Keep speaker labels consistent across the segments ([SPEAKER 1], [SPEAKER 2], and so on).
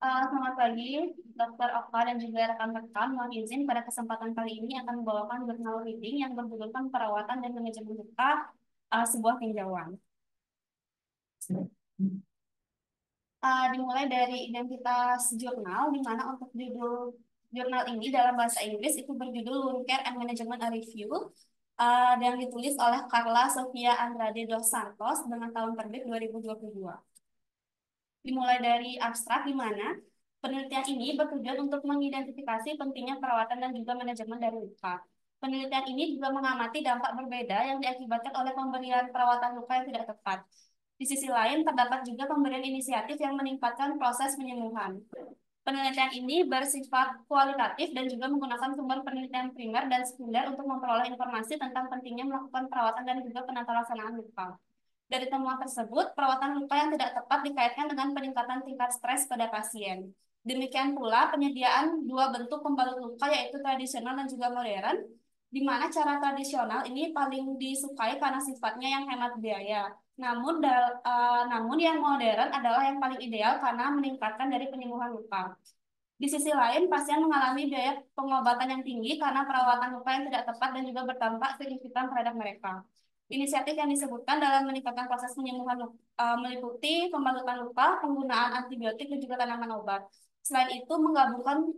[SPEAKER 1] Selamat pagi, Dr. Oka dan juga rekan-rekan. Mohon izin pada kesempatan kali ini akan membawakan jurnal reading yang berjudulkan Perawatan dan Manajemen Luka, sebuah tinjauan. Dimulai dari identitas jurnal, di mana untuk judul jurnal ini dalam bahasa Inggris itu berjudul Wound Care and Management A Review, dan ditulis oleh Carla Sofia Andrade dos Santos dengan tahun terbit 2022. Dimulai dari abstrak, di mana penelitian ini bertujuan untuk mengidentifikasi pentingnya perawatan dan juga manajemen dari luka. Penelitian ini juga mengamati dampak berbeda yang diakibatkan oleh pemberian perawatan luka yang tidak tepat. Di sisi lain, terdapat juga pemberian inisiatif yang meningkatkan proses penyembuhan. Penelitian ini bersifat kualitatif dan juga menggunakan sumber penelitian primer dan sekunder untuk memperoleh informasi tentang pentingnya melakukan perawatan dan juga penata laksanaan luka. Dari temuan tersebut, perawatan luka yang tidak tepat dikaitkan dengan peningkatan tingkat stres pada pasien. Demikian pula penyediaan dua bentuk pembalut luka, yaitu tradisional dan juga modern, di mana cara tradisional ini paling disukai karena sifatnya yang hemat biaya. Namun yang modern adalah yang paling ideal karena meningkatkan dari penyembuhan luka. Di sisi lain, pasien mengalami biaya pengobatan yang tinggi karena perawatan luka yang tidak tepat dan juga berdampak signifikan terhadap mereka. Inisiatif yang disebutkan dalam meningkatkan proses penyembuhan meliputi pembalutan luka, penggunaan antibiotik, dan juga tanaman obat. Selain itu, menggabungkan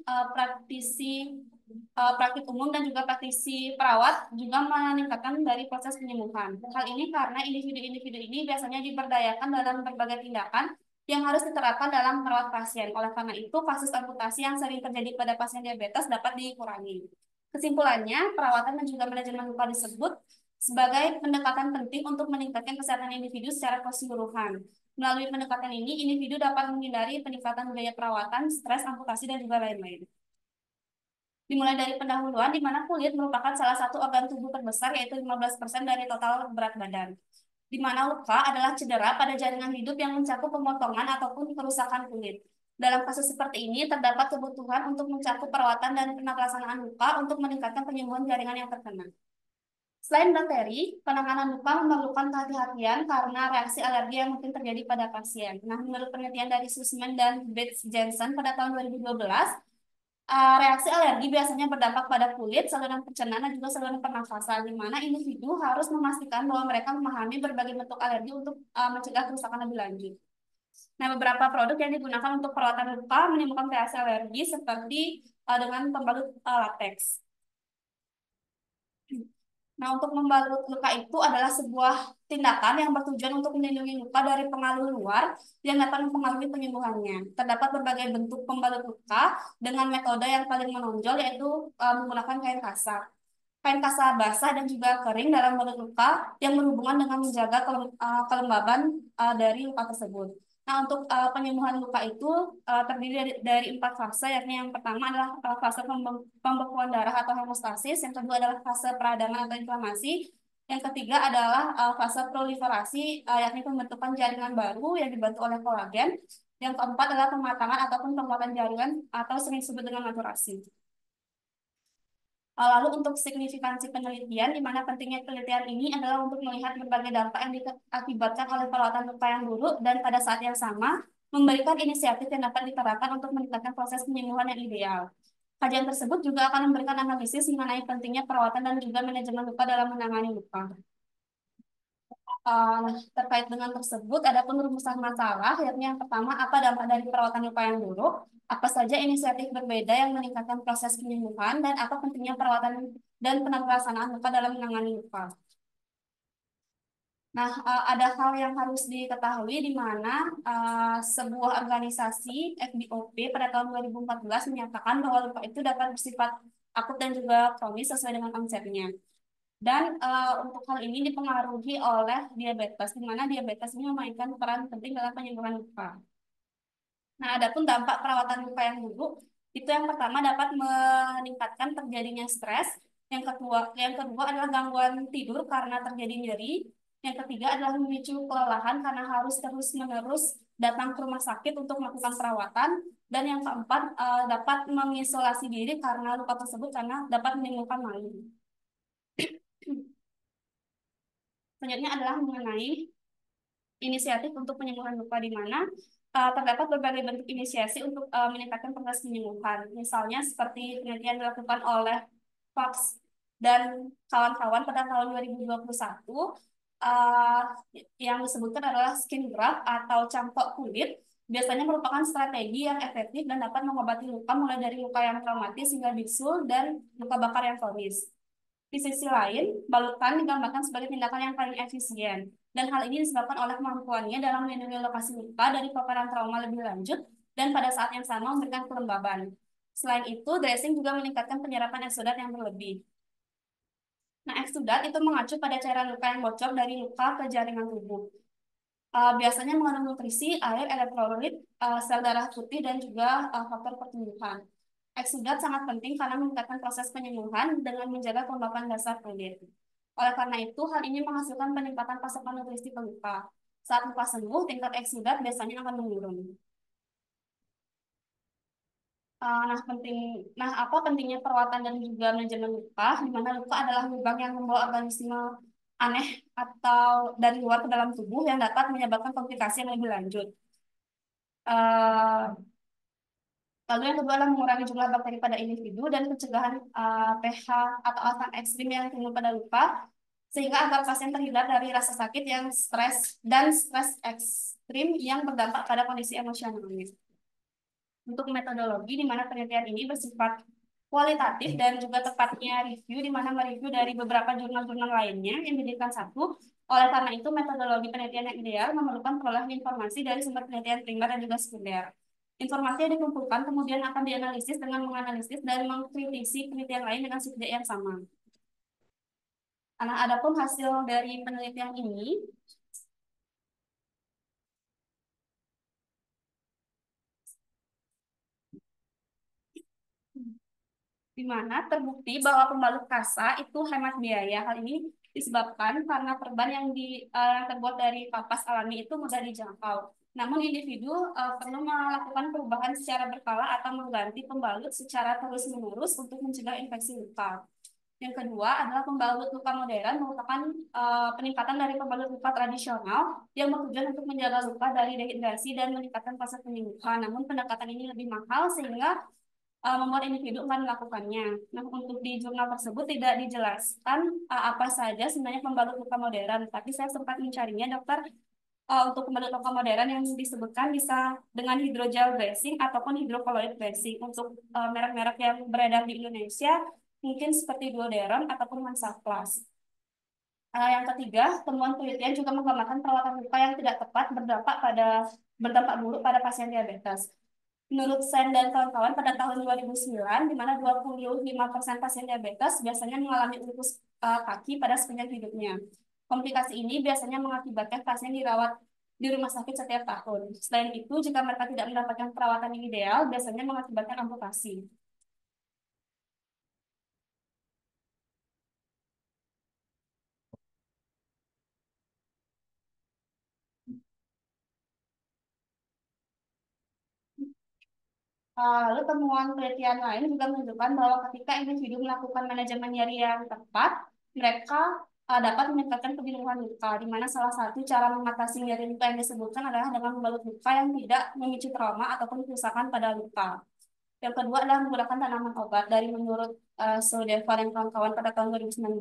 [SPEAKER 1] praktik umum dan juga praktisi perawat juga meningkatkan dari proses penyembuhan. Hal ini karena individu-individu ini biasanya diberdayakan dalam berbagai tindakan yang harus diterapkan dalam merawat pasien. Oleh karena itu, kasus amputasi yang sering terjadi pada pasien diabetes dapat dikurangi. Kesimpulannya, perawatan dan juga manajemen luka disebut sebagai pendekatan penting untuk meningkatkan kesehatan individu secara keseluruhan. Melalui pendekatan ini, individu dapat menghindari peningkatan biaya perawatan, stres, amputasi, dan juga lain-lain. Dimulai dari pendahuluan, di mana kulit merupakan salah satu organ tubuh terbesar, yaitu 15% dari total berat badan. Di mana luka adalah cedera pada jaringan hidup yang mencakup pemotongan ataupun kerusakan kulit. Dalam kasus seperti ini, terdapat kebutuhan untuk mencakup perawatan dan pelaksanaan luka untuk meningkatkan penyembuhan jaringan yang terkena. Selain bakteri, penanganan luka memerlukan kehati-hatian karena reaksi alergi yang mungkin terjadi pada pasien. Nah, menurut penelitian dari Sussman dan Bates Jensen pada tahun 2012, reaksi alergi biasanya berdampak pada kulit, saluran pencernaan, dan juga saluran pernafasan, di mana individu harus memastikan bahwa mereka memahami berbagai bentuk alergi untuk mencegah kerusakan lebih lanjut. Nah, beberapa produk yang digunakan untuk perawatan luka menimbulkan reaksi alergi seperti dengan pembalut latex. Nah, untuk membalut luka itu adalah sebuah tindakan yang bertujuan untuk melindungi luka dari pengaruh luar yang dapat mempengaruhi penyembuhannya. Terdapat berbagai bentuk pembalut luka dengan metode yang paling menonjol, yaitu menggunakan kain kasar. Kain kasar basah dan juga kering dalam balut luka yang berhubungan dengan menjaga kelembaban dari luka tersebut. Nah, untuk penyembuhan luka itu terdiri dari 4 fase, yakni yang pertama adalah fase pembekuan darah atau hemostasis, yang kedua adalah fase peradangan atau inflamasi, yang ketiga adalah fase proliferasi, yakni pembentukan jaringan baru yang dibantu oleh kolagen, yang keempat adalah pematangan ataupun penguatan jaringan atau sering disebut dengan maturasi. Lalu untuk signifikansi penelitian, di mana pentingnya penelitian ini adalah untuk melihat berbagai dampak yang diakibatkan oleh perawatan luka yang buruk dan pada saat yang sama memberikan inisiatif yang dapat diterapkan untuk meningkatkan proses penyembuhan yang ideal. Kajian tersebut juga akan memberikan analisis mengenai pentingnya perawatan dan juga manajemen luka dalam menangani luka. Terkait dengan tersebut, ada penrumusan masalah, yakni yang pertama, apa dampak dari perawatan luka yang buruk, apa saja inisiatif berbeda yang meningkatkan proses penyembuhan, dan apa pentingnya perawatan dan penelaksanaan luka dalam menangani luka. Nah, ada hal yang harus diketahui di mana sebuah organisasi FBOP pada tahun 2014 menyatakan bahwa luka itu dapat bersifat akut dan juga kronis sesuai dengan konsepnya. Dan untuk hal ini dipengaruhi oleh diabetes, di mana diabetes ini memainkan peran penting dalam penyembuhan luka. Nah, adapun dampak perawatan luka yang buruk, itu yang pertama dapat meningkatkan terjadinya stres, yang kedua adalah gangguan tidur karena terjadi nyeri, yang ketiga adalah memicu kelelahan karena harus terus-menerus datang ke rumah sakit untuk melakukan perawatan, dan yang keempat dapat mengisolasi diri karena luka tersebut karena dapat menimbulkan malu. Selanjutnya adalah mengenai inisiatif untuk penyembuhan luka di mana terdapat berbagai bentuk inisiasi untuk meningkatkan proses penyembuhan. Misalnya seperti penelitian dilakukan oleh Fox dan kawan-kawan pada tahun 2021 uh, yang disebutkan adalah skin graft atau cangkok kulit biasanya merupakan strategi yang efektif dan dapat mengobati luka mulai dari luka yang traumatis hingga bisul dan luka bakar yang kronis. Di sisi lain, balutan digambarkan sebagai tindakan yang paling efisien, dan hal ini disebabkan oleh kemampuannya dalam melindungi lokasi luka dari paparan trauma lebih lanjut dan pada saat yang sama memberikan kelembaban. Selain itu, dressing juga meningkatkan penyerapan eksudat yang berlebih. Nah, eksudat itu mengacu pada cairan luka yang bocor dari luka ke jaringan tubuh. Biasanya mengandung nutrisi, air, elektrolit, sel darah putih, dan juga faktor pertumbuhan. Eksudat sangat penting karena meningkatkan proses penyembuhan dengan menjaga kelembapan dasar kulit. Oleh karena itu, hal ini menghasilkan peningkatan pasokan nutrisi ke luka. Saat luka sembuh, tingkat eksudat biasanya akan menurun. Apa pentingnya perawatan dan juga manajemen luka, di mana luka adalah lubang yang membawa organisme aneh atau dari luar ke dalam tubuh yang dapat menyebabkan komplikasi yang lebih lanjut. Eh, Lalu yang kedua adalah mengurangi jumlah bakteri pada individu dan pencegahan pH atau asam ekstrim yang timbul pada luka, sehingga agar pasien terhindar dari rasa sakit yang stres ekstrim yang berdampak pada kondisi emosional. Untuk metodologi di mana penelitian ini bersifat kualitatif dan juga tepatnya review di mana mereview dari beberapa jurnal-jurnal lainnya yang dijadikan satu. Oleh karena itu, metodologi penelitian yang ideal memerlukan perolehan informasi dari sumber penelitian primer dan juga sekunder. Informasi yang dikumpulkan kemudian akan dianalisis dengan menganalisis dan mengkritisi penelitian lain dengan subjek yang sama. Nah, adapun hasil dari penelitian ini di mana terbukti bahwa pembalut kasa itu hemat biaya. Hal ini disebabkan karena perban yang terbuat dari kapas alami itu mudah dijangkau. Namun individu perlu melakukan perubahan secara berkala atau mengganti pembalut secara terus-menerus untuk mencegah infeksi luka. Yang kedua adalah pembalut luka modern merupakan peningkatan dari pembalut luka tradisional yang bertujuan untuk menjaga luka dari dehidrasi dan meningkatkan fase penyembuhan. Namun pendekatan ini lebih mahal sehingga membuat individu akan melakukannya. Nah, untuk di jurnal tersebut tidak dijelaskan apa saja sebenarnya pembalut luka modern, tapi saya sempat mencarinya, dokter. Untuk pembalut luka modern yang disebutkan bisa dengan hydrogel dressing ataupun hidrocolloid dressing. Untuk merek-merek yang beredar di Indonesia, mungkin seperti Duoderon ataupun Hansaplast. Yang ketiga, temuan penelitian juga menggambarkan perawatan luka yang tidak tepat berdampak buruk pada pasien diabetes. Menurut Sen dan kawan-kawan pada tahun 2009, di mana 25% pasien diabetes biasanya mengalami ulkus kaki pada sepanjang hidupnya. Komplikasi ini biasanya mengakibatkan pasien dirawat di rumah sakit setiap tahun. Selain itu, jika mereka tidak mendapatkan perawatan yang ideal, biasanya mengakibatkan amputasi. Lalu temuan penelitian lain juga menunjukkan bahwa ketika individu melakukan manajemen nyeri yang tepat, mereka dapat meningkatkan penyembuhan luka, di mana salah satu cara mengatasi nyeri luka yang disebutkan adalah dengan membalut luka yang tidak memicu trauma ataupun kerusakan pada luka. Yang kedua adalah menggunakan tanaman obat. Dari menurut Sodeva dan kawan-kawan pada tahun 2019,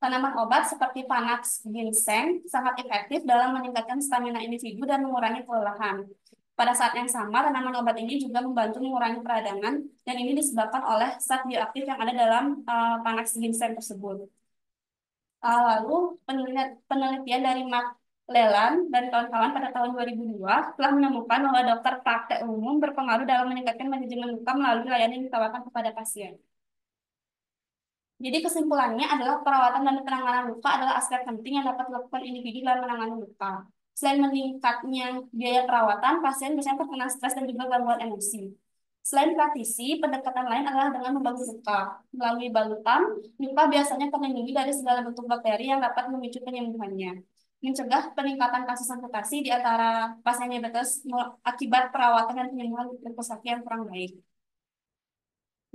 [SPEAKER 1] tanaman obat seperti Panax ginseng sangat efektif dalam meningkatkan stamina individu dan mengurangi kelelahan. Pada saat yang sama, tanaman obat ini juga membantu mengurangi peradangan dan ini disebabkan oleh zat bioaktif yang ada dalam Panax ginseng tersebut. Lalu penelitian dari Mark Leland dan kawan-kawan pada tahun 2002 telah menemukan bahwa dokter praktek umum berpengaruh dalam meningkatkan manajemen luka melalui layanan yang ditawarkan kepada pasien. Jadi kesimpulannya adalah perawatan dan penanganan luka adalah aspek penting yang dapat dilakukan individu dalam menangani luka. Selain meningkatnya biaya perawatan, pasien biasanya terkena stres dan juga gangguan emosi. Selain praktisi, pendekatan lain adalah dengan membangun luka. Melalui balutan, luka biasanya terlindungi dari segala bentuk bakteri yang dapat memicu penyembuhannya. Mencegah peningkatan kasus amputasi di antara pasien diabetes akibat perawatan dan penyembuhan liposakit yang kurang baik.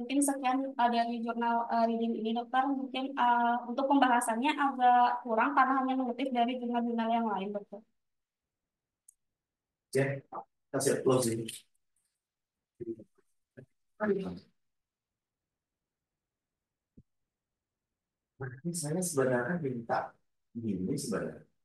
[SPEAKER 1] Mungkin sekian dari jurnal reading ini, dokter. Mungkin untuk pembahasannya agak kurang karena hanya mengutip dari jurnal-jurnal yang lain, dokter.
[SPEAKER 2] Cek, kasih close ini. Nah, ini saya sebenarnya minta gini sebenarnya.